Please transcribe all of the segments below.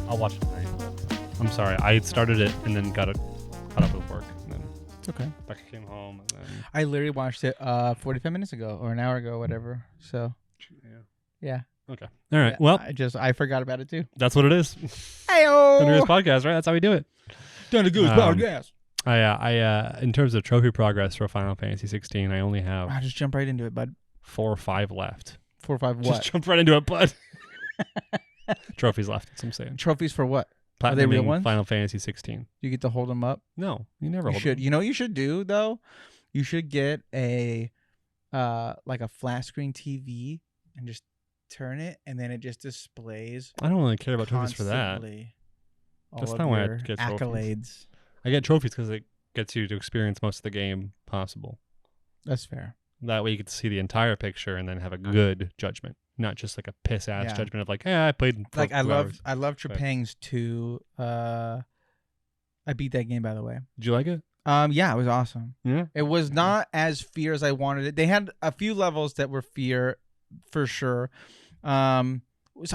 I'll watch it tonight. I'm sorry. I started it and then got up with work. And then It's okay. Becca came home. And then I literally watched it 45 minutes ago or an hour ago, whatever. So, yeah. Okay. All right. Yeah, Well, I forgot about it too. that's what it is. Hey-o! Thunderous podcast, right? That's how we do it. Thunderous podcast. I in terms of trophy progress for Final Fantasy 16, I only have I'll just jump right into it, bud. 4 or 5 left. 4 or 5 what? Just jump right into it, bud. Trophies left. That's what I'm saying. Trophies for what? Are they real ones? Final Fantasy 16. You get to hold them up? No, you never hold should. them. You know what you should do, though? You should get a like a flat screen TV and just turn it, and then it just displays I don't really care about trophies for that. constantly That's all not of why I your get trophies. accolades. I get trophies because it gets you to experience most of the game possible. That's fair. That way you get to see the entire picture and then have a good judgment, not just like a piss ass Yeah. judgment of like, I played for Like 2 I hours. love Trepangs 2. I beat that game, by the way. Did you like it? Yeah, it was awesome. Yeah. It was not as fear as I wanted it. They had a few levels that were fear for sure. So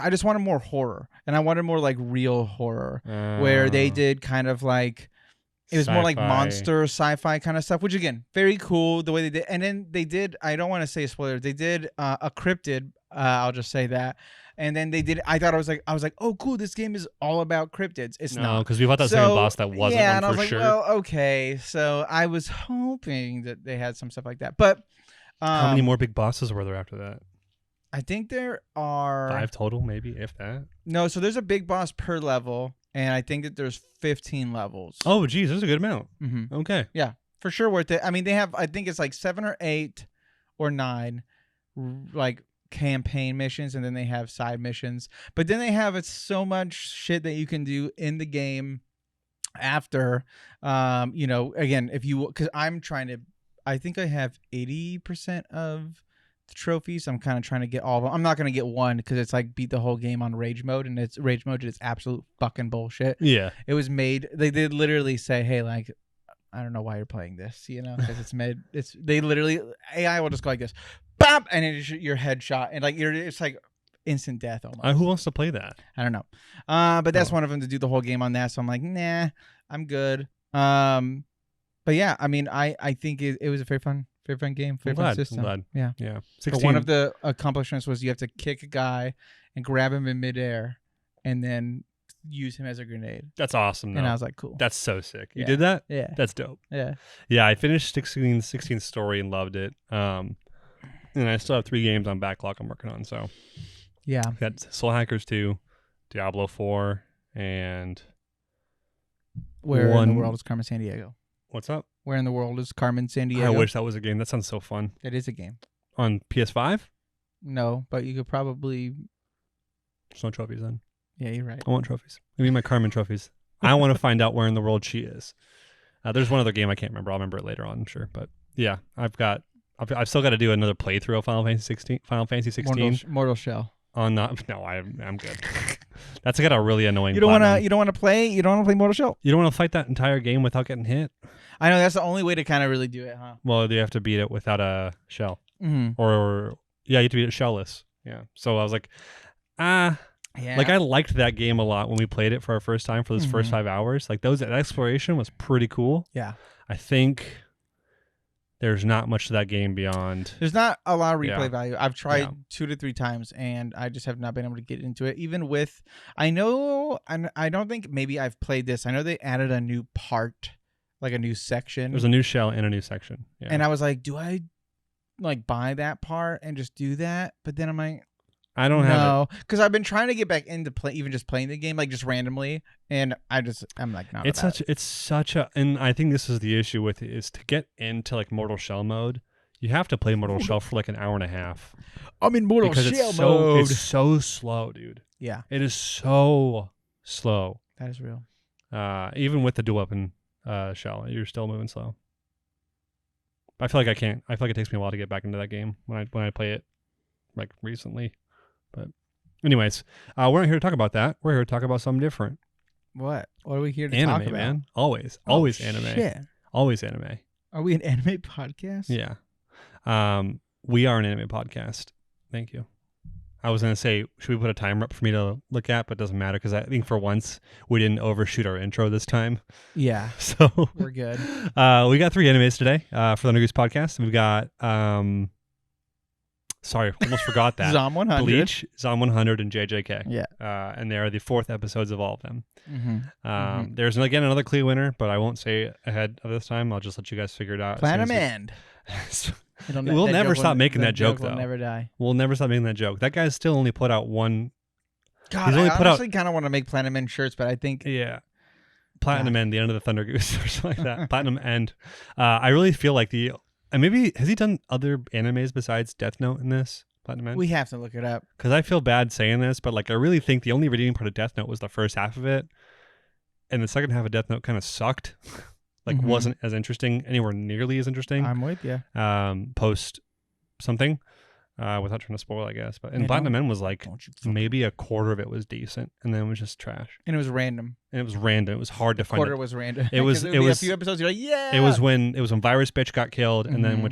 I just wanted more horror, and I wanted more like real horror, where they did kind of like it was more like Sci-fi. monster sci-fi kind of stuff, which again, very cool the way they did. And then they did, I don't want to say spoilers, they did a cryptid, I'll just say that. And then they did, I was like, oh cool, this game is all about cryptids. It's No, not. because we fought that second boss that wasn't yeah, one and I for was like, sure. well, okay. So I was hoping that they had some stuff like that. But How many more big bosses were there after that? I think there are 5 total, maybe, if that. No, so there's a big boss per level, and I think that there's 15 levels. Oh, geez, there's a good amount. Mm-hmm. Okay. Yeah, for sure worth it. I mean, they have, I think it's like 7 or 8 or 9 like campaign missions, and then they have side missions. But then they have so much shit that you can do in the game after. Again, if you, because I think I have 80% of the trophies. I'm kind of trying to get all of them. I'm not going to get one because it's like beat the whole game on rage mode, and it's rage mode is absolute fucking bullshit. Yeah. It was made, they did literally say, hey, like, I don't know why you're playing this, because it's made, they literally, AI will just go like this, bam, and it's your headshot, and like, it's like instant death almost. Who wants to play that? I don't know. But that's one of them to do the whole game on that. So I'm like, nah, I'm good. But yeah, I mean, I think it was a very fun game, very fun system. I'm glad. Yeah. Yeah. But 16. one of the accomplishments was you have to kick a guy and grab him in midair and then use him as a grenade. That's awesome, though. And I was like, cool. That's so sick. You Yeah. did that? Yeah. That's dope. Yeah. Yeah, I finished 16 story and loved it. And I still have 3 games on backlog I'm working on. So Yeah. I got Soul Hackers 2, Diablo 4, and Where in the world is Carmen Sandiego? what's up? Where in the world is Carmen Sandiego? I wish that was a game. That sounds so fun. That is a game. On PS5? No, but you could probably. There's no trophies then. Yeah, you're right. I want trophies. Give me my Carmen trophies. I want to find out where in the world she is. There's one other game I can't remember. I'll remember it later on, I'm sure. But yeah, I've still got to do another playthrough of Final Fantasy 16. Mortal Shell. No, I'm good. That's got a really annoying. You don't platinum. want to play Mortal Shell. You don't want to fight that entire game without getting hit. I know that's the only way to kind of really do it, huh? Well, you have to beat it without a shell, Mm-hmm. or you have to beat it shellless. Yeah. So I was like, Yeah. like I liked that game a lot when we played it for our first time for those first Mhm. 5 hours. Like that exploration was pretty cool. Yeah. I think there's not much to that game beyond. There's not a lot of replay Yeah. value. I've tried Yeah. 2 to 3 times, and I just have not been able to get into it. Even with, I know, and I don't think maybe I've played this. I know they added a new part, like a new section. There's a new shell and a new section. Yeah. And I was like, do I like buy that part and just do that? But then I'm like, I don't have it. no, because I've been trying to get back into even just playing the game, like just randomly, and I'm like, not. It's such a, and I think this is the issue with it, is to get into like Mortal Shell mode, you have to play Mortal Shell for like an hour and a half. I'm in Mortal Because Shell it's mode. it's so slow, dude. Yeah, It is so slow. that is real. Even with the dual weapon shell, you're still moving slow. I feel like I can't. I feel like it takes me a while to get back into that game when I play it like recently. But anyways, we're not here to talk about that. We're here to talk about something different. What are we here to Anime, talk about? man. Always anime. Shit. Always anime. Are we an anime podcast? Yeah. We are an anime podcast. Thank you. I was gonna say, should we put a timer up for me to look at? But it doesn't matter because I think for once we didn't overshoot our intro this time. Yeah. So we're good. We got 3 animes today for the Under Goose podcast. We've got sorry, almost forgot that. Zom 100. Bleach, Zom 100, and JJK. Yeah. And they are the 4th episodes of all of them. Mm-hmm. There's again another clear winner, but I won't say ahead of this time. I'll just let you guys figure it out. Platinum End. We'll never stop making that joke, though. Will never die. We'll never stop making that joke. That guy's still only put out one. God, he's only I put honestly kind of want to make Platinum End shirts, but I think Platinum End, the end of the Thunder Goose, or something like that. Platinum End. I really feel like and maybe has he done other animes besides Death Note in this Platinum End? We have to look it up because I feel bad saying this, but like I really think the only redeeming part of Death Note was the first half of it, and the second half of Death Note kind of sucked. Like wasn't as interesting, anywhere nearly as interesting. I'm with you. Post something, without trying to spoil, I guess. But Platinum End was like maybe a quarter of it was decent, and then it was just trash. And it was random. And it was random. It was hard to find. Quarter was random. It was. It was a few episodes. You're like, yeah. It was when Virus Bitch got killed, and then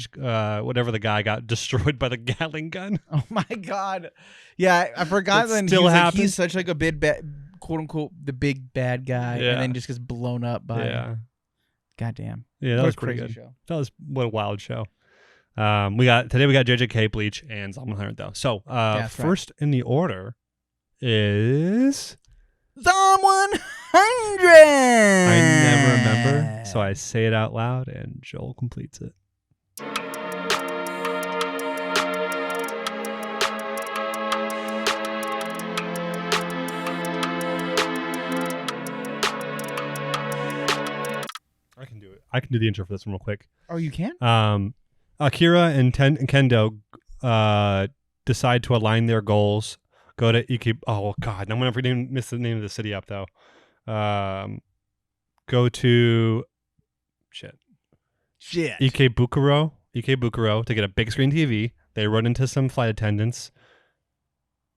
whatever the guy got destroyed by the Gatling gun. Oh my god. Yeah, I forgot that he's such like a big bad, quote unquote, the big bad guy, and then just gets blown up by. Yeah. Goddamn. Yeah, that was pretty good. Show. What a wild show. Today we got JJK, Bleach, and Zom 100 though. So first in the order is Zom 100. I never remember, so I say it out loud, and Joel completes it. I can do the intro for this one real quick. Oh, you can? Akira and Kendo decide to align their goals. Go to Ike. Oh God, I'm gonna miss the name of the city up though. Go to shit. Ikebukuro to get a big screen TV. They run into some flight attendants.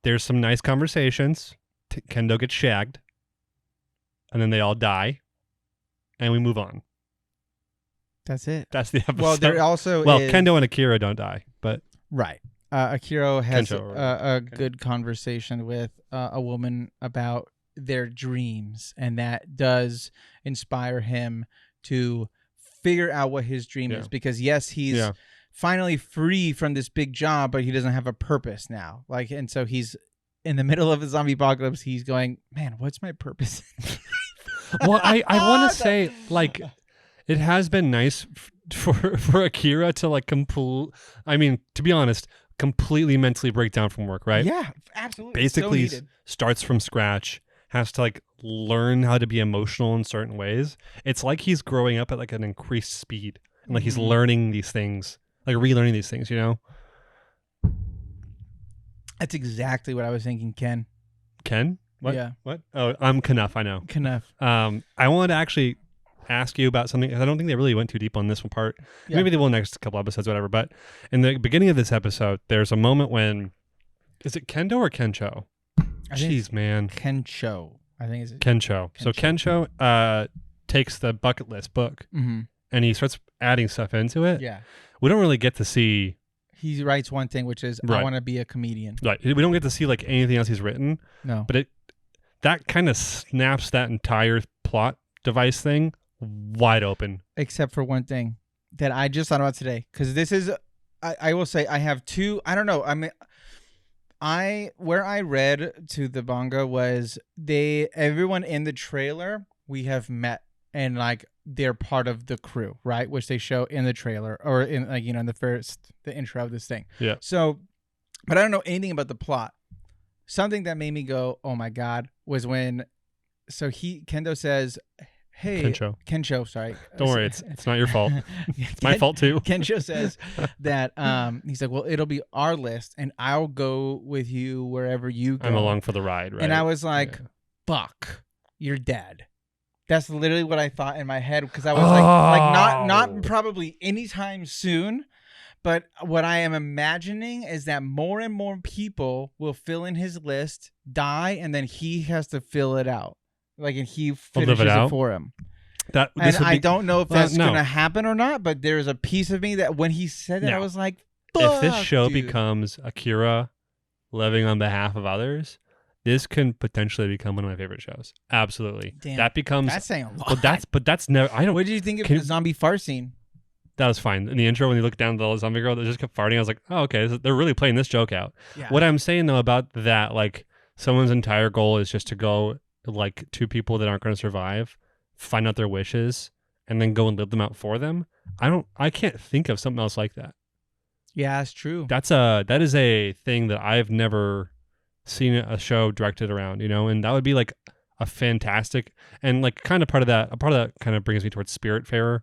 There's some nice conversations. Kendo gets shagged, and then they all die, and we move on. That's it. That's the episode. Well, there also is... Kendo and Akira don't die, but right. Akira has a good conversation with a woman about their dreams, and that does inspire him to figure out what his dream is. Because yes, he's finally free from this big job, but he doesn't have a purpose now. Like, and so he's in the middle of a zombie apocalypse. He's going, man, what's my purpose? Well, I want to say like. It has been nice for Akira to like to be honest, completely mentally break down from work, right? Yeah, absolutely. Basically starts from scratch, has to like learn how to be emotional in certain ways. It's like he's growing up at like an increased speed, and like he's learning these things, like relearning these things, you know? That's exactly what I was thinking, Ken. Ken? What? Yeah. What? Oh, I'm Knuff, I know. Knuff. I wanted to actually ask you about something. I don't think they really went too deep on this one part. Yeah. Maybe they will next couple episodes, whatever. But in the beginning of this episode, there's a moment when, is it Kendo or Kencho? Jeez, man. Kencho. I think it's Kencho. So Kencho takes the bucket list book and he starts adding stuff into it. Yeah. We don't really get to see. He writes one thing, which is, I want to be a comedian. Right. We don't get to see like anything else he's written. No. But that kind of snaps that entire plot device thing wide open, except for one thing that I just thought about today, because this is I will say I have two. I don't know. I mean, where I read to the manga was everyone in the trailer we have met, and like they're part of the crew, right? Which they show in the trailer or in like in the intro of this thing. Yeah. So, but I don't know anything about the plot. Something that made me go, "Oh my god," was when Kendo says, hey, Kencho, sorry. Don't worry, it's not your fault. It's my fault too. Kencho says that he's like, well, it'll be our list, and I'll go with you wherever you go. I'm along for the ride, right? And I was like, fuck, you're dead. That's literally what I thought in my head because I was like not Oh. probably anytime soon, but what I am imagining is that more and more people will fill in his list, die, and then he has to fill it out, like and he live finishes it it out? for him. That And this would I be, don't know if well, that's no. gonna happen or not, but there's a piece of me that when he said that, I No. was like, If this "Fuck, show dude." becomes Akira living on behalf of others, this can potentially become one of my favorite shows. Absolutely. Damn, that becomes that's saying a lot. well, that's never. I don't. What did you think of can- the zombie fart scene? That was fine. In the intro, when you look down at the zombie girl that just kept farting, I was like, oh, okay, they're really playing this joke out. Yeah. What I'm saying though about that, like someone's entire goal is just to go like two people that aren't going to survive, find out their wishes, and then go and live them out for them. I can't think of something else like that. Yeah, that's true. That is a thing that I've never seen a show directed around, and that would be like a fantastic and like kind of part of that kind of brings me towards Spiritfarer,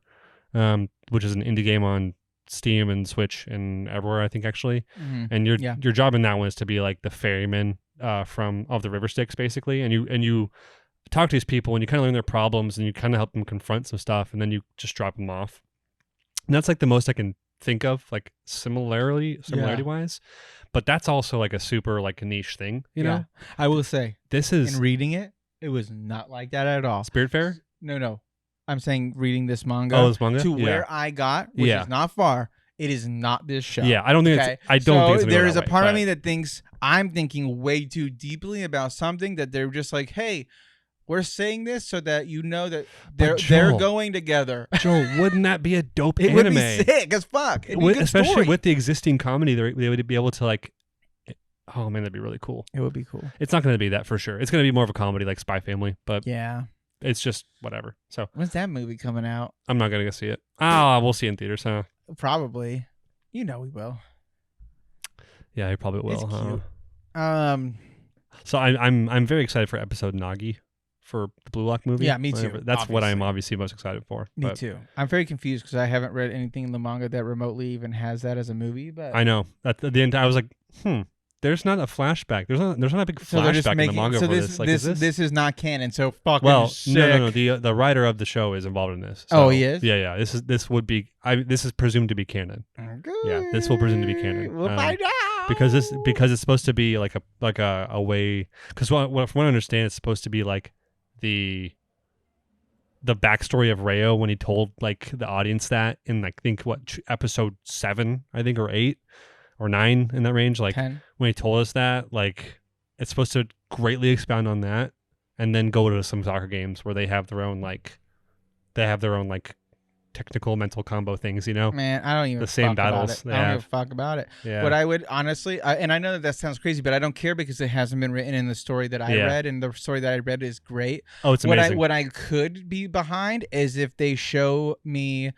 which is an indie game on Steam and Switch and everywhere, I think, actually. Mhm. And your Yeah. job in that one is to be like the ferryman of the River Styx, basically, and you talk to these people and you kind of learn their problems and you kind of help them confront some stuff and then you just drop them off. And that's like the most I can think of, like similarity wise. But that's also like a super like niche thing, you know. I will say, This is in reading it, it was not like that at all. Spiritfarer. No. I'm saying reading this manga, Oh, this manga to Yeah. where I got, which Yeah. is not far. It is not this show. Yeah, I don't think Okay. it's. I don't think it's there is a that way, part of but- me that thinks I'm thinking way too deeply about something that they're just like, hey, we're saying this so that you know that they're Joel- going together. Joel, wouldn't that be a dope It anime? would be sick as fuck. It'd be a good Especially story. with the existing comedy, they would be able to like. Oh man, that'd be really cool. It would be cool. It's not going to be that for sure. It's going to be more of a comedy like Spy Family, but Yeah. it's just whatever. So When's that movie coming out? I'm not going to go see it. We'll see it in theaters, huh? Probably. You know we will. Yeah, I probably will. It's Huh? cute. So I'm very excited for episode Nagi for the Blue Lock movie. Yeah, me too, Whatever. That's what I'm obviously. obviously most excited for. Me but too. I'm very confused because I haven't read anything in the manga that remotely even has that as a movie. But I know at the end I was like, there's not a flashback. There's not a big so they're just flashback in making the manga so for this this. Like, this is this is not canon. So fucking well, sick. no. The writer of the show is involved in this. Oh, So, he is? Yeah. This would be. This is presumed to be canon Yeah, this will presume to be canon. We'll find out because it's supposed to be like a way. Because from what I understand, it's supposed to be like the backstory of Reo when he told like the audience that in like think episode 7 I think or 8 or 9 in that range, like 10. when he told us that, like it's supposed to greatly expound on that and then go to some soccer games where they have their own technical mental combo things, Man, I don't even the same fuck battles about it. they I don't have. give a fuck about it. Yeah. What I would honestly, and I know that sounds crazy, but I don't care because it hasn't been written in the story that I Yeah. read, and the story that I read is great. Oh, it's amazing. What I could be behind is if they show me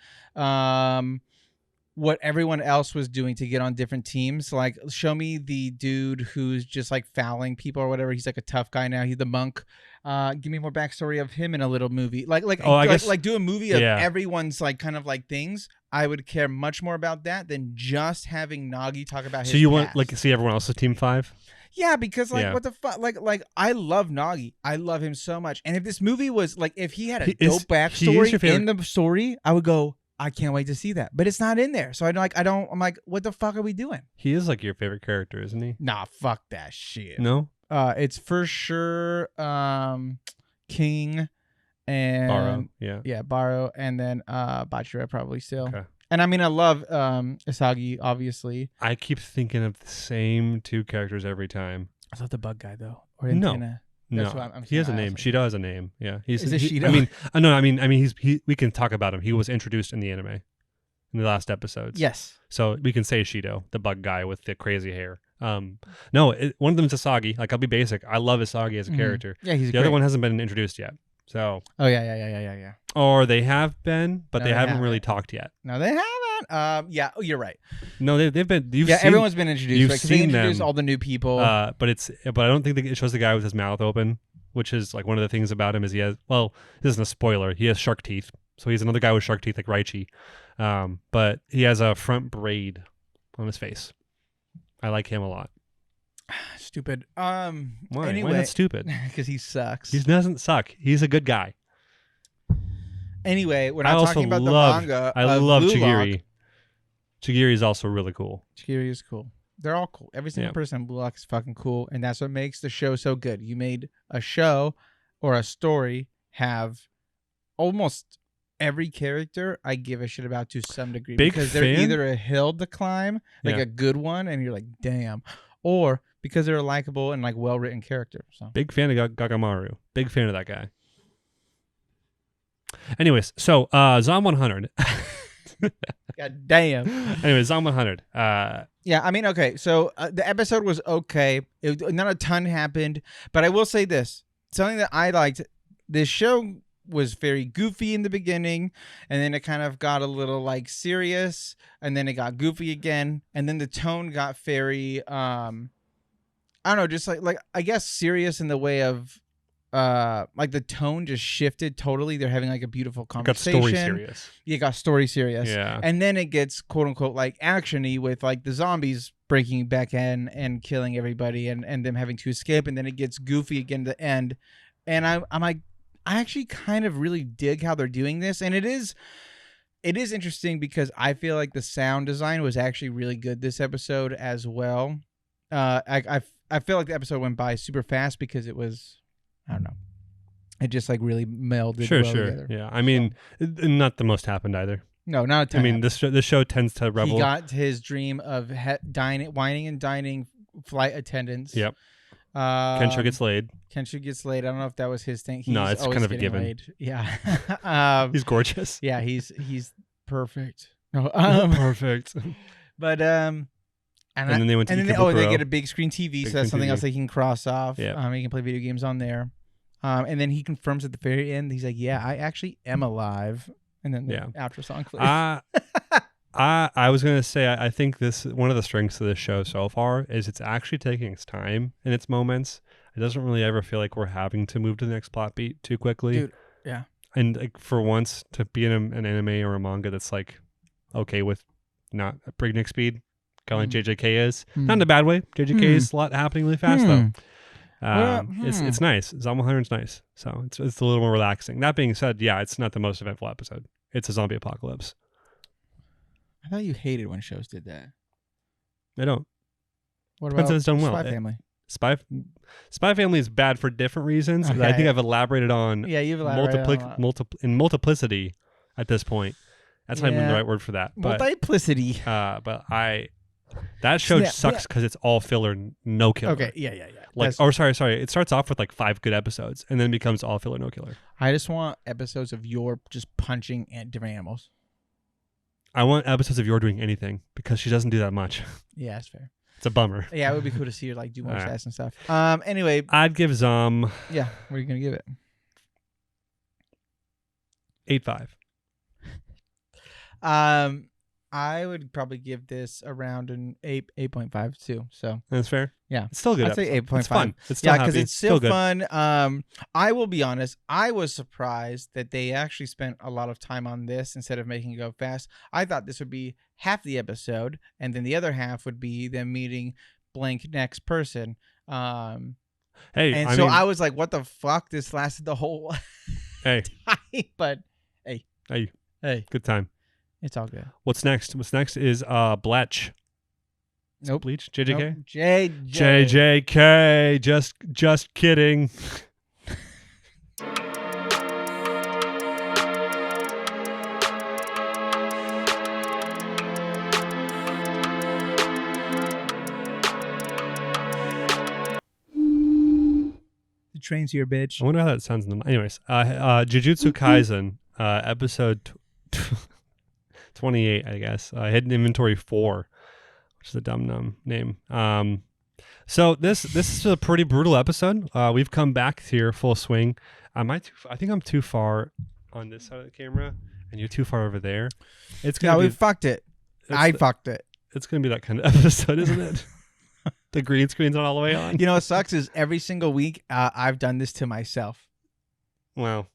what everyone else was doing to get on different teams. Like, show me the dude who's just like fouling people or whatever. He's like a tough guy now. He's the monk. Give me more backstory of him in a little movie. Like do a movie of Yeah. everyone's like kind of like things. I would care much more about that than just having Nagi talk about his So you want past. like see everyone else's team 5? Yeah, because like Yeah. what the fuck, like I love Nagi, I love him so much, and if this movie was like, if he had a He is- dope he is your backstory favorite- in the story, I would go, I can't wait to see that, but it's not in there, so I'm like, what the fuck are we doing? He is like your favorite character, isn't he? Nah, fuck that shit. No? It's for sure, King, and Baro. Yeah. yeah, Baro, and then Bachira probably still. Okay. And I mean, I love Isagi, obviously. I keep thinking of the same 2 characters every time. I love the bug guy though, or No. Antenna. No, That's what I'm he has a saying. I name. was Shido has a name. Yeah, Is it Shido? I mean, we can talk about him. He was introduced in the anime in the last episodes. Yes. So we can say Shido, the bug guy with the crazy hair. No, one of them is Isagi. Like, I'll be basic. I love Isagi as a Mhm. character. Yeah, he's The other one hasn't been introduced yet. So, Oh yeah. or they have been, but No, they they haven't really haven't. talked yet. No, they haven't. Yeah. Oh, you're right. No, they've been. You've Yeah, seen, everyone's been introduced. you've Right? 'Cause they seen introduced them, all the new people. but I don't think it shows the guy with his mouth open, which is like one of the things about him is he has. Well, this isn't a spoiler. He has shark teeth, so he's another guy with shark teeth like Raichi. But he has a front braid on his face. I like him a lot. Stupid. Why? Anyway, Why not stupid? because he sucks. He doesn't suck. He's a good guy. Anyway, we're I not also talking about the love manga. I of love Blue Chigiri. Lock. Chigiri is also really cool. Chigiri is cool. They're all cool. Every single person in Blue Lock is fucking cool, and that's what makes the show so good. You made a show or a story have almost every character I give a shit about to some degree Big because fan? they're either a hill to climb, like Yeah. a good one, and you're like, damn, or because they're a likable and like well written character. So Big fan of Gagamaru. Big fan of that guy. Anyways, so Zom 100. God damn. Anyways, Zom 100. Yeah, I mean, okay, so the episode was okay. Not a ton happened, but I will say this. Something that I liked, this show was very goofy in the beginning, and then it kind of got a little like serious, and then it got goofy again, and then the tone got very, I don't know, just like I guess serious in the way of, like the tone just shifted totally. They're having like a beautiful conversation. Got story serious. Yeah, got story serious. Yeah. And then it gets quote unquote like actiony with like the zombies breaking back in and killing everybody and them having to escape. And then it gets goofy again at the end. And I'm like, I actually kind of really dig how they're doing this. And it is interesting because I feel like the sound design was actually really good this episode as well. I feel like the episode went by super fast because it was, I don't know. It just like really melded well together. Yeah. I mean, not the most happened either. No, not a ton. I mean, this show tends to revel. He got his dream of whining and dining flight attendants. Yep. Kensho gets laid. Kensho gets laid. I don't know if that was his thing. No, it's kind of a given. Laid. Yeah. He's gorgeous. Yeah, he's perfect. No, perfect. But and then they went to and they get a big screen TV, so that's something else they can cross off. Yeah. He can play video games on there. And then he confirms at the very end, he's like, "Yeah, I actually am alive." And then the outro song plays. I was gonna say I think this one of the strengths of this show so far is it's actually taking its time in its moments. It doesn't really ever feel like we're having to move to the next plot beat too quickly. Dude, yeah. And like for once to be in an anime or a manga that's like okay with not a breakneck speed, kind of like JJK is. Not in a bad way. JJK is a lot happening really fast though. It's nice. Zom 100 is nice. So it's a little more relaxing. That being said, yeah, it's not the most eventful episode. It's a zombie apocalypse. I thought you hated when shows did that. I don't. What Depends about if it's done well. Spy Family? Spy Family is bad for different reasons. Okay. I think I've elaborated on you've elaborated in multiplicity at this point. That's not even the right word for that. But, multiplicity. That show sucks because it's all filler, no killer. Okay, yeah. Like, sorry. It starts off with like 5 good episodes and then becomes all filler, no killer. I just want episodes of Yor just punching at different animals. I want episodes of Yor doing anything because she doesn't do that much. Yeah, that's fair. It's a bummer. Yeah, it would be cool to see her like do more stats and stuff. Anyway, I'd give Zom. Yeah, what are you gonna give it? 8.5. I would probably give this around an 8.5 too. So that's fair. Yeah, it's still good. I'd say 8.5. It's fun. It's still because it's still good. fun. I will be honest. I was surprised that they actually spent a lot of time on this instead of making it go fast. I thought this would be half the episode, and then the other half would be them meeting blank next person. I was like, "What the fuck?" This lasted the whole time. But hey, good time. It's all good. What's next? What's next is Bleach. Nope. Bleach? JJK? Nope. JJK. Just kidding. The train's here, bitch. I wonder how that sounds in the... Anyways, Jujutsu Kaisen, episode 28, I guess. Hidden Inventory 4, which is a dumb name. So this is a pretty brutal episode. We've come back here full swing. I think I'm too far on this side of the camera, and you're too far over there. We fucked it. I fucked it. It's gonna be that kind of episode, isn't it? The green screen's not all the way on. You know what sucks is every single week I've done this to myself. Wow.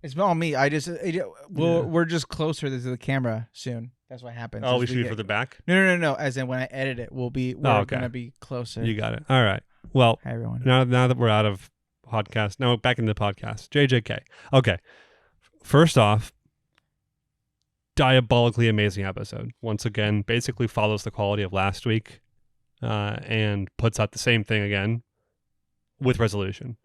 It's all me. We're just closer to the camera soon. That's what happens. Oh, we should be further back? No. As in when I edit it, we're gonna be closer. You got it. All right. Well, hi everyone. Now that we're out of podcast, now back into the podcast. JJK. Okay. first off, diabolically amazing episode. Once again, basically follows the quality of last week, and puts out the same thing again with resolution.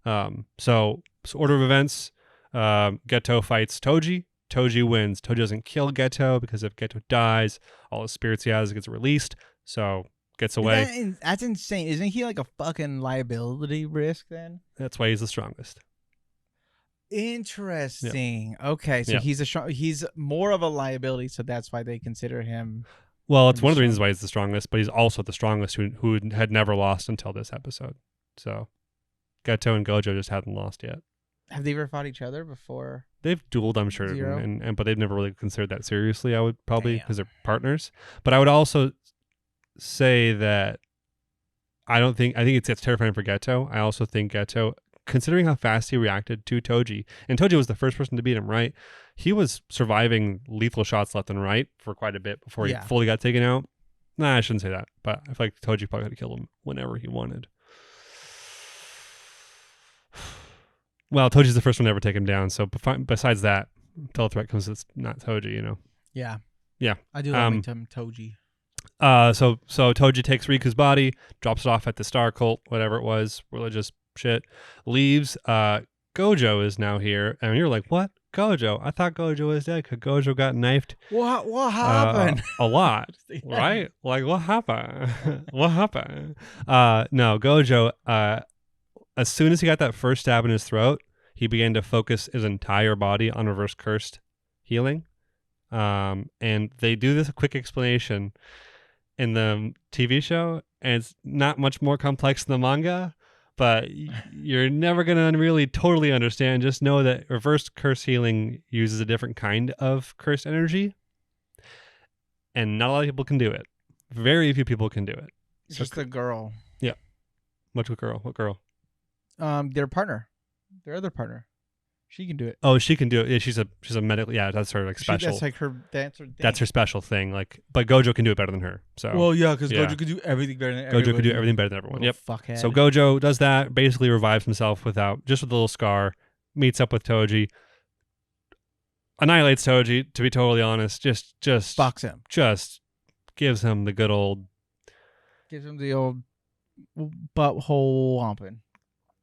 So order of events: Geto fights Toji. Toji wins. Toji doesn't kill Geto because if Geto dies, all the spirits he has gets released. So gets away. That's insane. Isn't he like a fucking liability risk then? That's why he's the strongest. Interesting. Yep. Okay, so he's more of a liability, so that's why they consider him. Well, it's one of the reasons why he's the strongest, but he's also the strongest who had never lost until this episode. So Geto and Gojo just hadn't lost yet. Have they ever fought each other before? They've dueled, I'm sure, but they've never really considered that seriously. I would probably because they're partners. But I would also say that I think it's terrifying for Geto. I also think Geto, considering how fast he reacted to Toji, and Toji was the first person to beat him, right? He was surviving lethal shots left and right for quite a bit before he fully got taken out. Nah, I shouldn't say that, but I feel like Toji probably could kill him whenever he wanted. Well, Toji's the first one to ever take him down, so besides that, until a threat comes, it's not Toji, you know? Yeah. Yeah. I do love him, Toji. So Toji takes Riku's body, drops it off at the Star Cult, whatever it was, religious shit, leaves. Gojo is now here, and you're like, what? Gojo? I thought Gojo was dead because Gojo got knifed. What happened? A lot, right? Like, what happened? What happened? No, Gojo, as soon as he got that first stab in his throat, he began to focus his entire body on reverse cursed healing. And they do this quick explanation in the TV show, and it's not much more complex than the manga, but you're never going to really totally understand. Just know that reverse curse healing uses a different kind of cursed energy, and not a lot of people can do it. Very few people can do it. It's just a girl. Yeah. What girl? What girl? Their partner. Their other partner. She can do it. Oh, she can do it. Yeah, she's a medical. Yeah, that's her like special. That's like her. That's her special thing. Like, but Gojo can do it better than her. So. Well, yeah, because Gojo could do everything better than everybody. Gojo could do everything better than everyone. Yep. Fuckhead. So Gojo does that. Basically revives himself with a little scar. Meets up with Toji. Annihilates Toji. To be totally honest, just fucks him. Just gives him the good old. Gives him the old butthole womping.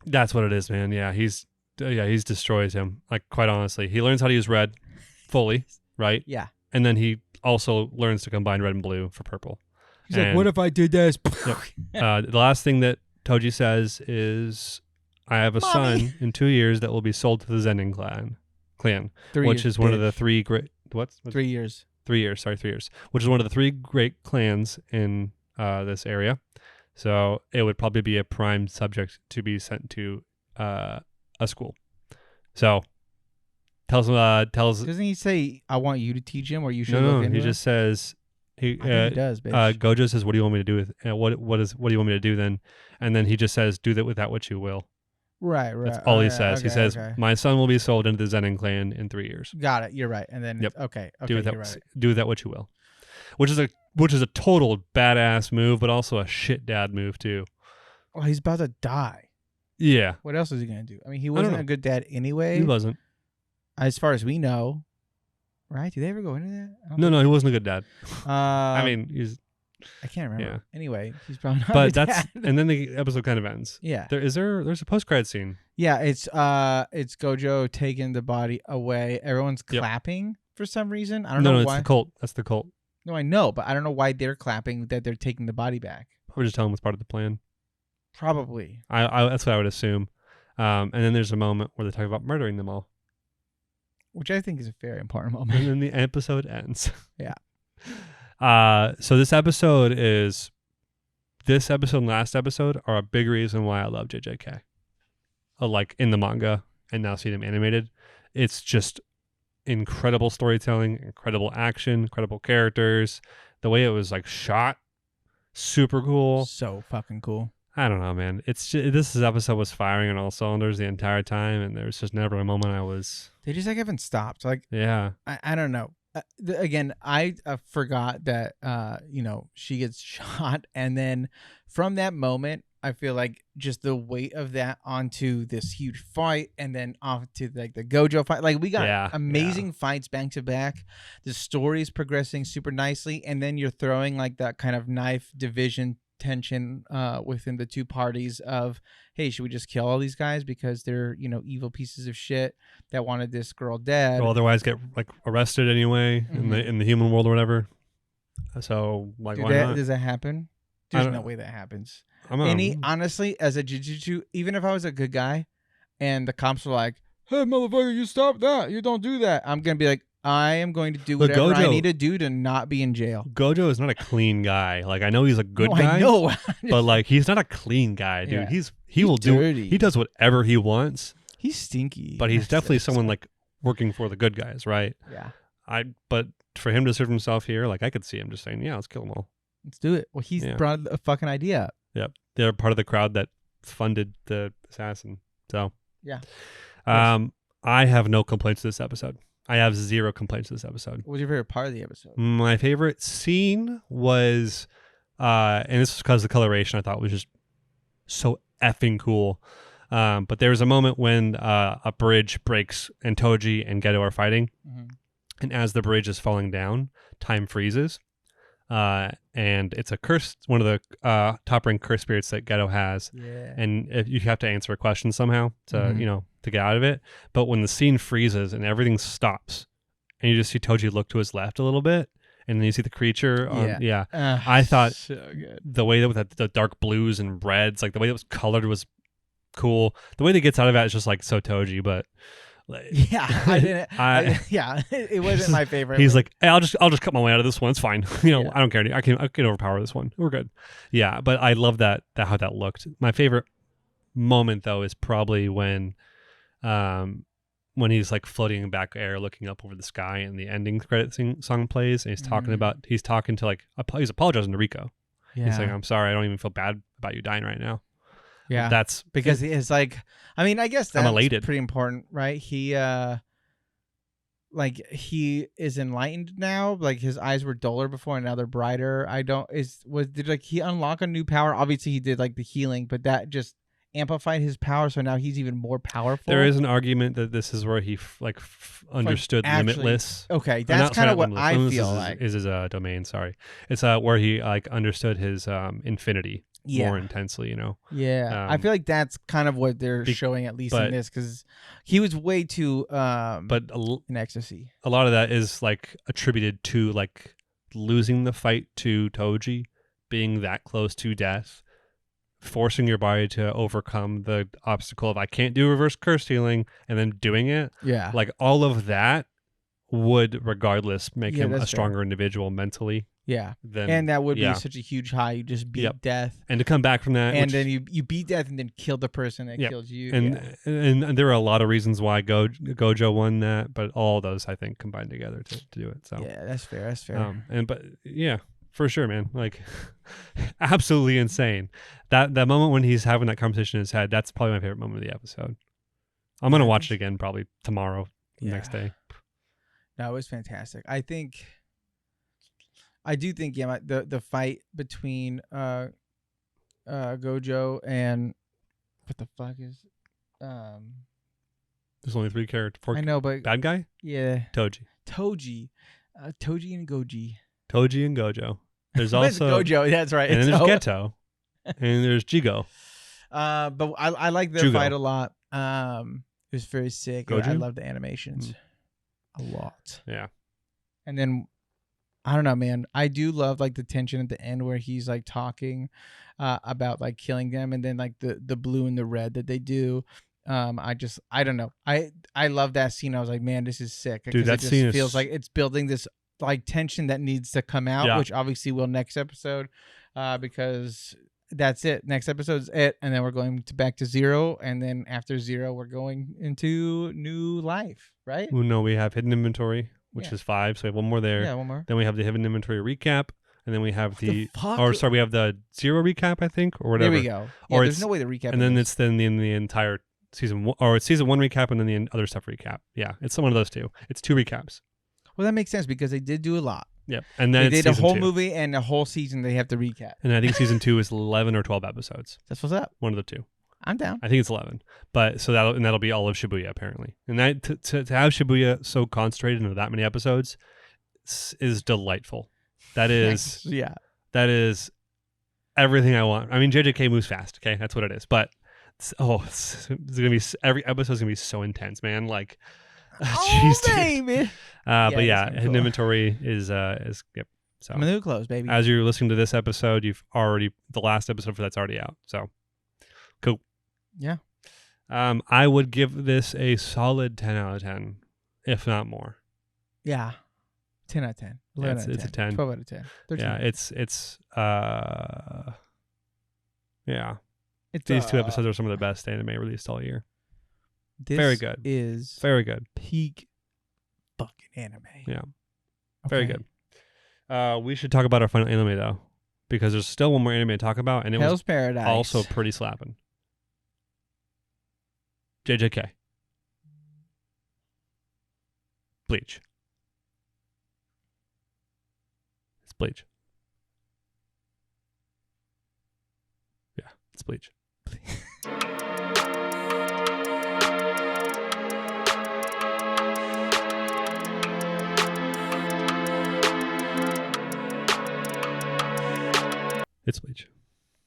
That's what it is, man. Yeah, he's destroys him. Like, quite honestly, he learns how to use red fully, right? Yeah. And then he also learns to combine red and blue for purple. He's like, what if I did this? Yep. The last thing that Toji says is, I have a son in 2 years that will be sold to the Zenin clan, which is one of the three great... What's 3 years. 3 years, sorry, 3 years. Which is one of the three great clans in this area. So it would probably be a prime subject to be sent to a school. So tells. Doesn't he say, "I want you to teach him," or you should? No, he just says he does. Bitch. Gojo says, "What do you want me to do with what do you want me to do then?" And then he just says, "Do that with that which you will." Right. That's all he says. Okay, he says, "My son will be sold into the Zenin clan in 3 years." Got it. You're right. And then yep. Okay. Do with that. You're right. Do with that what you will. Which is a total badass move, but also a shit dad move too. Oh, he's about to die. Yeah. What else is he gonna do? I mean, he wasn't a good dad anyway. He wasn't, as far as we know. Right? Did they ever go into that? No, he wasn't a good dad. I mean, I can't remember. Yeah. Anyway, he's probably not. But a good dad. And then the episode kind of ends. Yeah. There's a post-credit scene. Yeah, it's Gojo taking the body away. Everyone's clapping for some reason. I don't know why. No, it's the cult. That's the cult. No, I know, but I don't know why they're clapping that they're taking the body back. We're just telling them it's part of the plan. Probably. I that's what I would assume. And then there's a moment where they talk about murdering them all, which I think is a very important moment. And then the episode ends. Yeah. So this episode and last episode are a big reason why I love JJK. Like in the manga and now see them animated. It's just incredible storytelling, incredible action, incredible characters. The way it was like shot, super cool. So fucking cool. I don't know, man. It's just, this episode was firing on all cylinders the entire time, and there was just never a moment I was. They just like haven't stopped. Like, yeah, I don't know. Again, I forgot that she gets shot, and then from that moment, I feel like just the weight of that onto this huge fight and then off to like the Gojo fight. Like we got amazing fights back to back. The story is progressing super nicely. And then you're throwing like that kind of knife division tension within the two parties of, hey, should we just kill all these guys because they're, evil pieces of shit that wanted this girl dead? Or otherwise get like arrested anyway in the human world or whatever. So like, why not? Does that happen? There's no way that happens. Honestly, as a jujitsu, even if I was a good guy and the cops were like, hey, motherfucker, you stop that. You don't do that. I'm going to be like, I am going to do whatever I need to do to not be in jail. Gojo is not a clean guy. Like, I know he's a good guy. I know. But like, he's not a clean guy, dude. Yeah. He does whatever he wants. He's stinky. But he's definitely someone like working for the good guys, right? Yeah. But for him to serve himself here, like I could see him just saying, yeah, let's kill them all. Let's do it. Well, he's brought a fucking idea up. Yep. They're part of the crowd that funded the assassin. So, yeah. I have no complaints to this episode. I have 0 complaints to this episode. What was your favorite part of the episode? My favorite scene was, and this is because the coloration I thought was just so effing cool. But there was a moment when a bridge breaks and Toji and Geto are fighting. Mm-hmm. And as the bridge is falling down, time freezes. And it's a curse, one of the top rank curse spirits that Geto has. Yeah. And if you have to answer a question somehow to, to get out of it. But when the scene freezes and everything stops and you just see Toji look to his left a little bit and then you see the creature. I thought so good. The way that the dark blues and reds, like the way it was colored was cool. The way that gets out of that is just like so Toji, but like, I didn't. It wasn't my favorite. He's like, hey, I'll just cut my way out of this one. It's fine. I don't care. I can overpower this one. We're good. Yeah, but I love that how that looked. My favorite moment though is probably when he's like floating in back air, looking up over the sky, and the ending credit song plays, and he's talking to like he's apologizing to Rico. Yeah. He's like, I'm sorry, I don't even feel bad about you dying right now. Yeah, that's because it's like, I mean, I guess that's I'm elated. Pretty important, right? He is enlightened now. Like his eyes were duller before, and now they're brighter. Did he unlock a new power? Obviously, he did like the healing, but that just amplified his power, so now he's even more powerful. There is an argument that this is where he understood limitless. Okay, that's kind of what I feel like is his domain. Sorry, it's where he like understood his infinity. More intensely, Yeah, I feel like that's kind of what they're showing, at least in this, because he was way too in ecstasy. A lot of that is like attributed to like losing the fight to Toji, being that close to death, forcing your body to overcome the obstacle of I can't do reverse curse healing, and then doing it. Yeah, like all of that would regardless make him a stronger individual mentally. Yeah, and that would be such a huge high. You just beat death, and to come back from that, and then you beat death, and then kill the person that killed you. And there are a lot of reasons why Gojo won that, but all those I think combined together to do it. So yeah, that's fair. That's fair. For sure, man. Like absolutely insane. That moment when he's having that conversation in his head, that's probably my favorite moment of the episode. I'm gonna watch it again probably tomorrow, the next day. No, it was fantastic. I do think the fight between Gojo and what the fuck is there's only 3 characters. I know, but bad guy? Yeah. Toji and Goji. Toji and Gojo. There's also Gojo, that's right. And then there's Geto. And there's Jigo. But I like their fight a lot. It was very sick. Goju? I love the animations a lot. Yeah. And then I don't know, man. I do love like the tension at the end where he's like talking about like killing them, and then like the blue and the red that they do. I don't know. I love that scene. I was like, man, this is sick. Dude, that scene feels like it's building this like tension that needs to come out, which obviously will next episode, because that's it. Next episode's it, and then we're going back to 0, and then after 0, we're going into new life, right? Well, no, we have hidden inventory, which is 5, so we have 1 more there. Yeah, 1 more. Then we have the hidden inventory recap, and then we have we have the 0 recap, I think, or whatever. There we go. Yeah, there's no way to recap. And then it's then the entire season 1, or it's season 1 recap, and then the other stuff recap. Yeah, it's one of those 2. It's 2 recaps. Well, that makes sense because they did do a lot. Yep. And then They it's did a season whole 2. movie and a whole season they have to recap. And I think season 2 is 11 or 12 episodes. That's what's up. One of the two. I'm down. I think it's 11. But so that'll be all of Shibuya apparently. And that to have Shibuya so concentrated into that many episodes is delightful. That is Yeah. That is everything I want. I mean, JJK moves fast. Okay, that's what it is. But it's gonna be every episode's gonna be so intense, man. Like, Oh, baby. but yeah, that's gonna be hidden cool. inventory is yep. So I'm new clothes, baby. as you're listening to this episode, the last episode for that's already out. So cool. Yeah. I would give this a solid 10 out of 10, if not more. Yeah. 10 out of 10. 11 out of It's 10. a 10. 12 out of 10. 13 Yeah, out of 10. It's these 2 episodes are some of the best anime released all year. This very good. is Very good. peak fucking anime. Yeah. Very Okay. good. We should talk about our final anime though, because there's still one more anime to talk about, and it Hell's was Paradise. also pretty slapping. JJK. Bleach. It's Bleach. Yeah, it's Bleach. It's Bleach.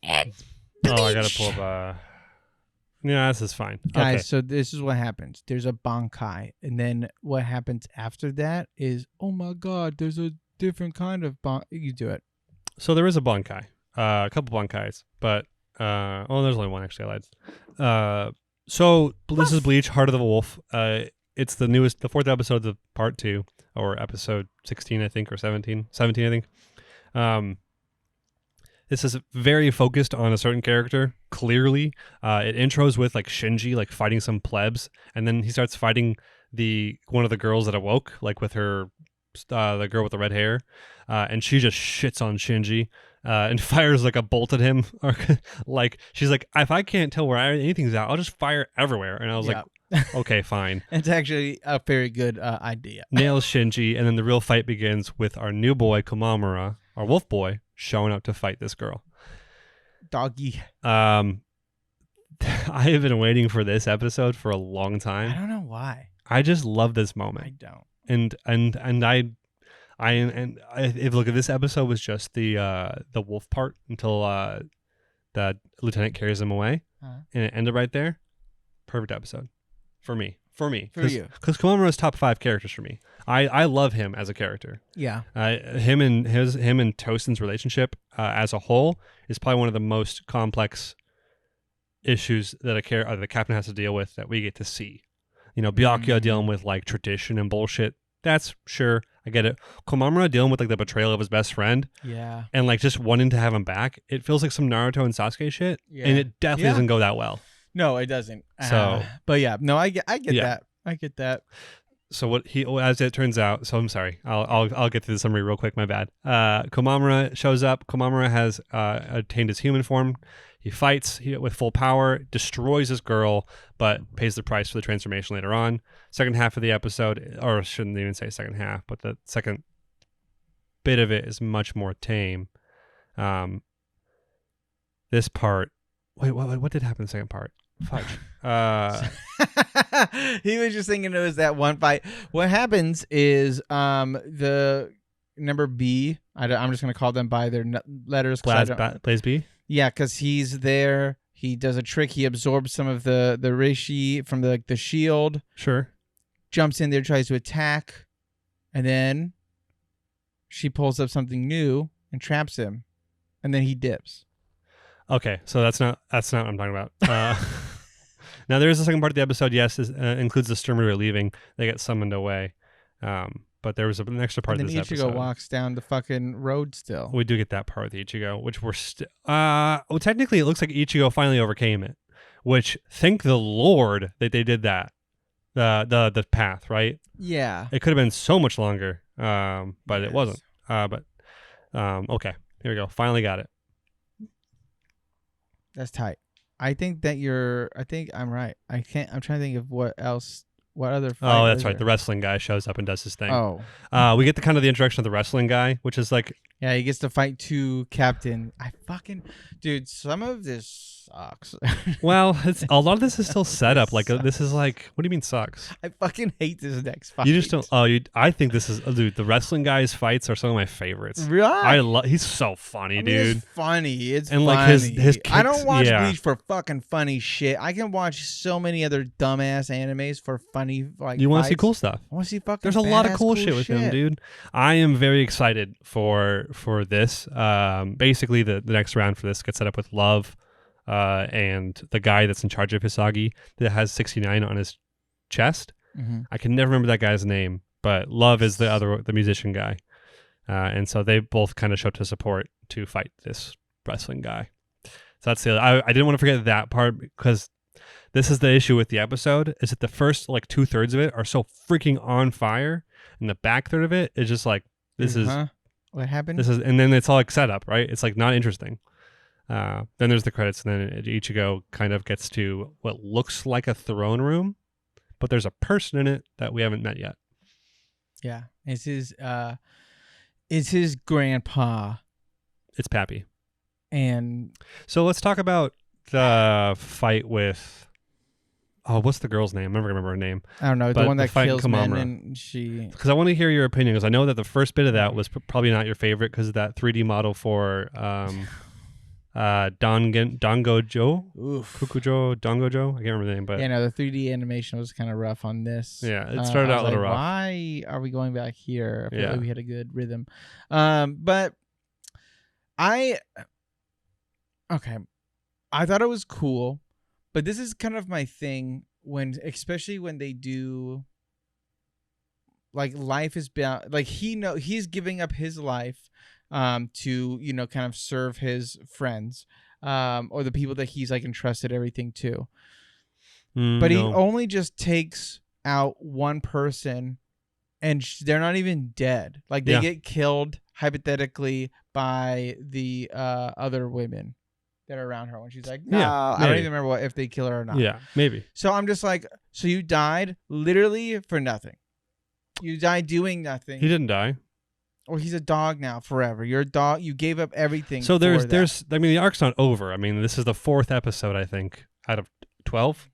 Oh, I gotta pull up. Yeah, this is fine. Guys, Okay. so this is what happens. There's a bankai, and then what happens after that is, oh my god, there's a different kind of You do it. So there is a bankai, a couple bankais, but there's only one actually. I lied. So this is Bleach, Heart of the Wolf. It's the 4th episode of part 2, or episode 16, I think, or 17, I think. This is very focused on a certain character. Clearly, it intros with like Shinji like fighting some plebs, and then he starts fighting one of the girls that awoke, like with her, the girl with the red hair, and she just shits on Shinji and fires like a bolt at him. Or like she's like, if I can't tell where anything's at, I'll just fire everywhere. And I was like, okay, fine. It's actually a very good idea. Nails Shinji, and then the real fight begins with our new boy Komamura, our wolf boy, showing up to fight this girl. Doggy. I have been waiting for this episode for a long I time. don't know why. I just love this I moment. don't. And if look at this episode was just the wolf part until the lieutenant carries him away, and it ended right there. Perfect episode for me. For you, because Komamura is top 5 characters for me. I love him as a character. Yeah. Him and Tosen's relationship as a whole is probably one of the most complex issues that the captain has to deal with that we get to see. You know, Byakuya dealing with like tradition and bullshit. That's sure, I get it. Komamura dealing with like the betrayal of his best friend. Yeah. And like just wanting to have him back. It feels like some Naruto and Sasuke shit. Yeah. And it definitely doesn't go that well. No, it doesn't. So, but yeah, no, I get that. I get that. So as it turns out, so I'm sorry, I'll get to the summary real quick. My bad. Komamura shows up. Komamura has attained his human form. He fights with full power, destroys this girl, but pays the price for the transformation later on. Second half of the episode, or shouldn't even say second half, but the second bit of it is much more tame. This part, wait, what did happen in the second part? Fudge. He was just thinking it was that one fight. What happens is the number B, I'm just going to call them by their letters. Plays B? Yeah, because he's there. He does a trick. He absorbs some of the reishi from the shield. Sure. Jumps in there, tries to attack. And then she pulls up something new and traps him. And then he dips. Okay, so that's not what I'm talking about. Now there is a second part of the episode. Yes, includes the Sturmur leaving. They get summoned away, but there was an extra part and of then this Ichigo episode. walks down the fucking road still. We do get that part with Ichigo, which we're still. Well, technically, it looks like Ichigo finally overcame it. Which thank the Lord that they did that. The path, right? Yeah. It could have been so much longer, but it wasn't. Okay, here we go. Finally got it. That's tight. I think I'm right. I'm trying to think of what else What other fight Oh, that's is right. there? The wrestling guy shows up and does his thing. Oh. We get the kind of the introduction of the wrestling guy, which is like, Yeah, he gets to fight 2 captain. Dude, some of this sucks. well, it's a lot of this is still set up. Like this is like, what do you mean sucks? I fucking hate this next fight. You just don't. Oh, I think this is, dude. The wrestling guy's fights are some of my favorites. Right. He's so funny, I mean, dude. It's funny. It's And, funny. like, his I don't kicks- watch yeah. Bleach for fucking funny shit. I can watch so many other dumbass animes for funny like. You want to see fights. cool stuff. I want to see fucking. There's a lot of badass cool shit with him, dude. I am very excited for this. Basically, the next round for this gets set up with Love, and the guy that's in charge of Hisagi that has 69 on his chest. Mm-hmm. I can never remember that guy's name, but Love is the musician guy, and so they both kind of show up to support to fight this wrestling guy. So that's the. I didn't want to forget that part because this is the issue with the episode: is that the first like 2/3 of it are so freaking on fire, and the back third of it is just like this is what happened. and then it's all like set up, right? It's like not interesting. Then there's the credits, and then Ichigo kind of gets to what looks like a throne room, but there's a person in it that we haven't met yet. Yeah, it's his grandpa, It's Pappy. and So let's talk about the fight with. Oh, what's the girl's name? I'm never gonna remember her name. I don't know But the one the that fight in kills men, Komamura. and she. Because I want to hear your opinion. Because I know that the first bit of that was probably not your favorite because of that 3D model for Dangojo, Oof. Kukujo, Dangojo. I can't remember the name, but Yeah, no, the 3D animation was kind of rough on this. yeah, it started I out a was little like, rough. Why are we going back here? I feel Yeah. like we had a good rhythm. But I thought it was cool, but this is kind of my thing especially when they do like life is like he's giving up his life to kind of serve his friends or the people that he's like entrusted everything to. But he only just takes out one person, and they're not even dead. Like they get killed hypothetically by the other women that are around her when she's like, no, I don't even remember if they kill her or not. Yeah, maybe. So I'm just like, so you died literally for nothing. You died doing nothing. He didn't die. Or he's a dog now forever. You're a dog. You gave up everything. So for that. there's I mean the arc's not over. I mean this is the 4th episode I think out of 12.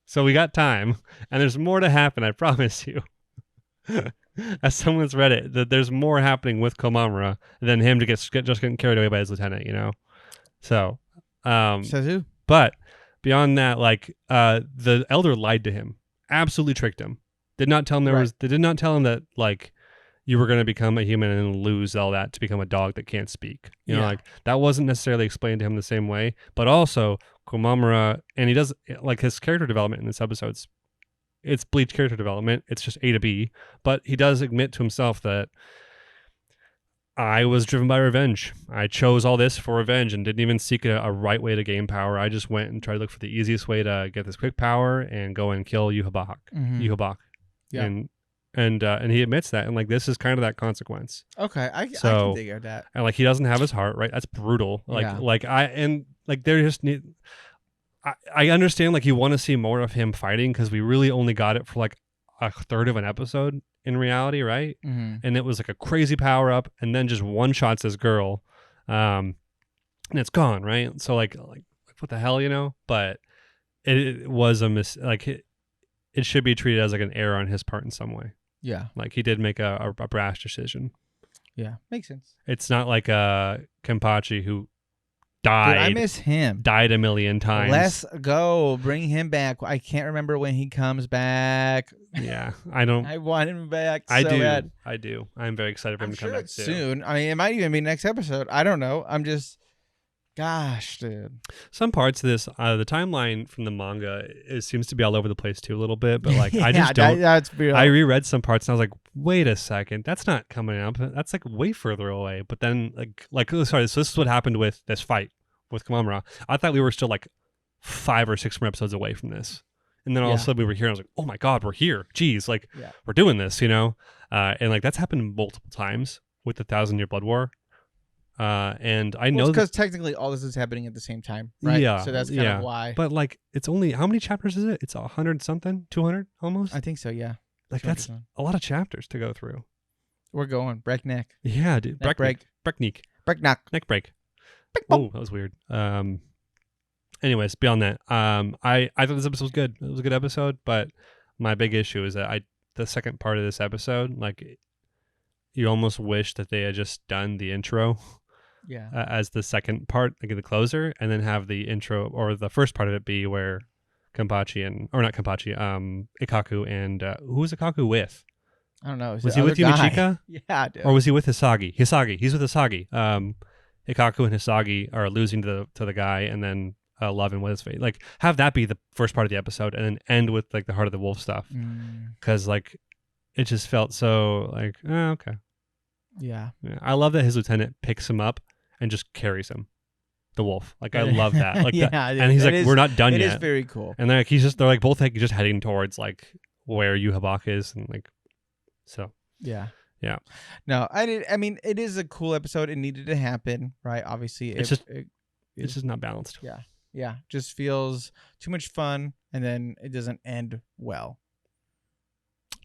So we got time, and there's more to happen. I promise you. As someone's read it, that there's more happening with Komamura than him to just getting carried away by his lieutenant. So, Says who? but beyond that, like the elder lied to him, absolutely tricked him. Did not tell him They did not tell him that like you were going to become a human and lose all that to become a dog that can't speak. You know, like that wasn't necessarily explained to him the same way. But also Komamura, and he does like his character development in this episode. It's Bleach character development. It's just A to B, but he does admit to himself that I was driven by revenge. I chose all this for revenge and didn't even seek a right way to gain power. I just went and tried to look for the easiest way to get this quick power and go and kill Yuhabak. Mm-hmm. Yeah. And he admits that, and like this is kind of that consequence. Okay, I can dig at that. And like he doesn't have his heart, right? That's brutal. There just need. I understand like you want to see more of him fighting because we really only got it for like a third of an episode in reality, right? Mm-hmm. And it was like a crazy power up, and then just one shots this girl, and it's gone, right? So like what the hell, But it was a it should be treated as like an error on his part in some way. Yeah, like he did make a brash decision. Yeah, makes sense. It's not like Kenpachi who died. Dude, I miss him. Died a million times. Let's go. Bring him back. I can't remember when he comes back. Yeah, I don't. I want him back so I do. bad. I do. I'm very excited for him to come back it's soon. I mean, it might even be next episode. I don't know. I'm just, gosh, dude. Some parts of this, the timeline from the manga, it seems to be all over the place too a little bit. But like, I just don't. That's real. I reread some parts and I was like, wait a second, that's not coming up. That's like way further away. But then sorry. So this is what happened with this fight with Komamura. I thought we were still like 5 or 6 more episodes away from this. And then all of a sudden we were here and I was like, oh my God, we're here. Jeez, we're doing this, And like that's happened multiple times with the 1,000-Year Blood War. And I know because technically all this is happening at the same time, right? Yeah, So that's kind of why. But like, it's only how many chapters is it? It's 100 something, 200 almost. I think so. Yeah. Like that's a lot of chapters to go through. We're going breakneck. Yeah, dude. Breakneck. Breakneck. Neck break. Oh, that was weird. Anyways, beyond that, I thought this episode was good. It was a good episode, but my big issue is that the second part of this episode, like, you almost wish that they had just done the intro, as the second part, like the closer, and then have the intro or the first part of it be where Ikaku and who was Ikaku with? I don't know. Was he with Yumichika? Yeah, dude. Or was he with Hisagi? He's with Hisagi. Ikaku and Hisagi are losing to the guy, and then Love and what his fate. Like, have that be the first part of the episode, and then end with like the Heart of the Wolf stuff, because like it just felt so like okay. Yeah, I love that his lieutenant picks him up and just carries him, the wolf. Like, I love that. Like, and he's like, we're not done yet. It is very cool. And they're like both like just heading towards like where Yuhabak is, and like so. Yeah. No, I mean, it is a cool episode. It needed to happen, right? Obviously, it's just not balanced. Yeah, just feels too much fun, and then it doesn't end well.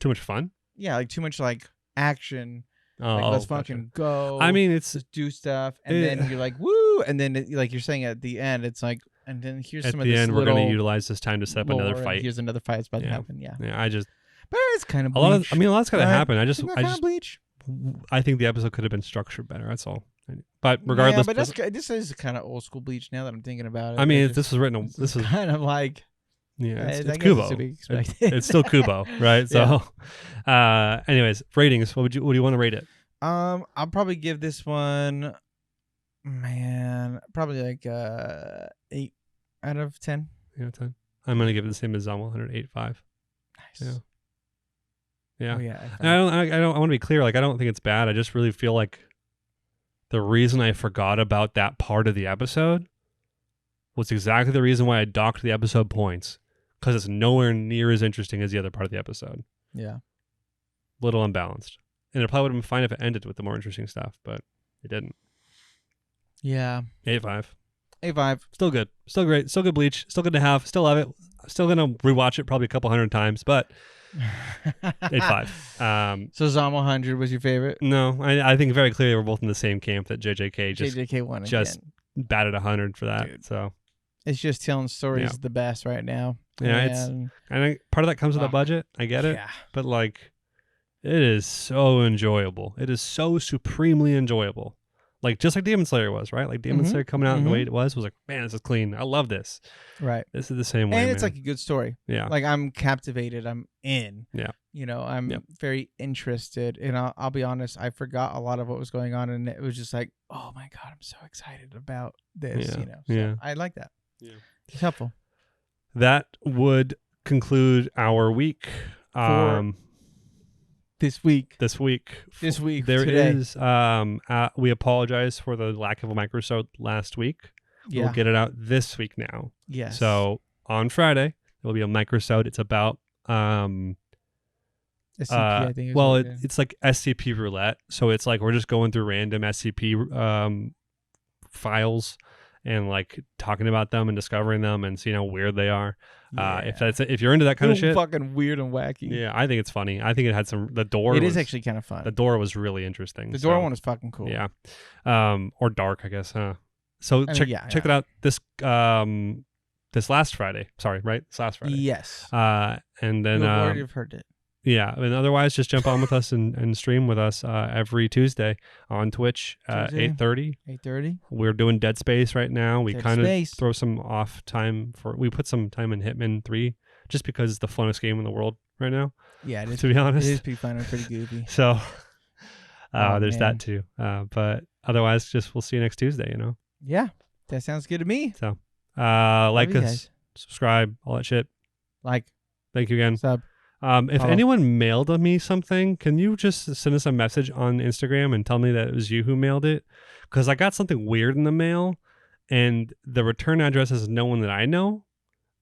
Too much fun? Yeah, like too much like action. Let's fucking go. I mean, it's just do stuff, and then you're like, woo, and then like you're saying at the end, it's like, and then here's some of this. At the end, we're going to utilize this time to set up another fight. Here's another fight that's about to happen. Yeah. But it's kind of Bleach. A lot's got to happen. I just Bleach. I think the episode could have been structured better. That's all. But regardless, but this is kind of old school Bleach now that I'm thinking about it. I mean, this was written. This is kind of like. Yeah, it's Kubo. It's still Kubo, right? So, anyways, ratings. What do you want to rate it? I'll probably give this one, probably like 8 out of 10. 8 out of 10. I'm gonna give it the same as Zama, 108.5. Nice. Yeah. Oh, yeah. I want to be clear. Like, I don't think it's bad. I just really feel like the reason I forgot about that part of the episode was exactly the reason why I docked the episode points, because it's nowhere near as interesting as the other part of the episode. Yeah. Little unbalanced. And it probably would have been fine if it ended with the more interesting stuff, but it didn't. Yeah. 8.5. 8.5. Still good. Still great. Still good Bleach. Still good to have. Still love it. Still going to rewatch it probably a couple hundred times, but 8.5. So Zama 100 was your favorite? No, I think very clearly we're both in the same camp that JJK won just batted 100 for that. Dude. So it's just telling stories the best right now. Yeah, I think part of that comes with a budget. I get it. Yeah. But like, it is so enjoyable. It is so supremely enjoyable. Like, just like Demon Slayer was, right? Like, Demon Slayer coming out in the way it was like, man, this is clean. I love this. Right. This is the same way. And it's like a good story. Yeah. Like, I'm captivated. I'm in. Yeah. You know, I'm very interested. And I'll be honest, I forgot a lot of what was going on. And it was just like, oh my God, I'm so excited about this, you know? So I like that. Yeah. It's helpful. That would conclude our week. This week. There today. Is. We apologize for the lack of a microsode last week. We'll get it out this week now. Yes. So on Friday there will be a microsode. It's about SCP. I think. It's like SCP roulette. So it's like we're just going through random SCP files and like talking about them and discovering them and seeing how weird they are. If you're into that kind of shit, fucking weird and wacky. Yeah, I think it's funny. I think it had the door. It is actually kind of fun. The door was really interesting. The door one was fucking cool. Yeah, or dark, I guess. Huh. So check it out this last Friday. Sorry, right? This last Friday. Yes. And then you've already heard it. Yeah, and otherwise, just jump on with us and stream with us every Tuesday on Twitch at 8:30. 8:30. We're doing Dead Space right now. We kind of throw some off time we put some time in Hitman 3 just because it's the funnest game in the world right now. Yeah, it is, to be honest. It is pretty fun and pretty goofy. So there's that too. But otherwise, we'll see you next Tuesday, you know? Yeah, that sounds good to me. So like us, subscribe, all that shit. Like. Thank you again. Sub. If anyone mailed me something, can you just send us a message on Instagram and tell me that it was you who mailed it? Because I got something weird in the mail, and the return address is no one that I know,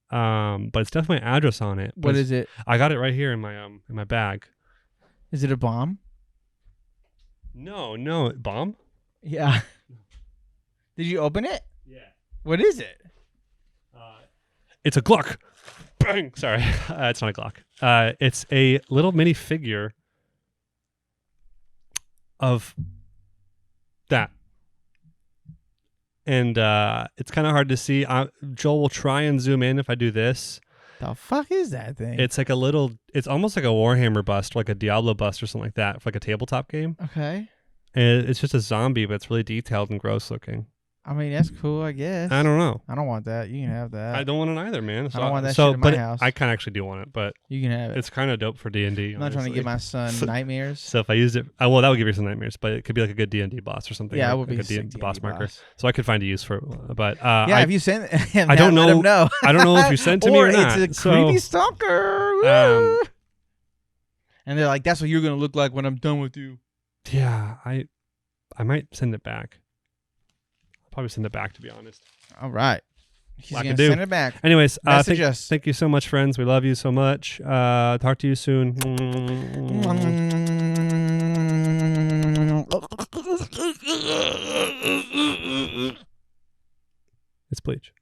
but it's definitely my address on it. What is it? I got it right here in my bag. Is it a bomb? No, bomb? Yeah. Did you open it? Yeah. What is it? It's a Glock. Bang. Sorry, it's not a Glock. It's a little mini figure of that. And it's kind of hard to see. Joel will try and zoom in if I do this. The fuck is that thing? It's like a little, it's almost like a Warhammer bust, or like a Diablo bust or something like that, for like a tabletop game. Okay. And it's just a zombie, but it's really detailed and gross looking. I mean, that's cool, I guess. I don't know. I don't want that. You can have that. I don't want it either, man. I don't want that shit in my house. I kind of actually do want it, but You can have it. it's kind of dope for D&D. I'm not trying to give my son nightmares. So if I used it, well, that would give you some nightmares, but it could be like a good D&D boss or something. Yeah, like, it would be like a sick the boss D&D marker. boss. So I could find a use for it. But yeah, if you send him I don't that, know. let him know. I don't know if you sent to me or not. It's a creepy stalker. Woo! And they're like, that's what you're going to look like when I'm done with you. Yeah, I might send it back. I'll probably send it back, to be honest. All right. He's Well, going to send it back. Anyways, Message us. thank you so much, friends. We love you so much. Talk to you soon. It's Bleach.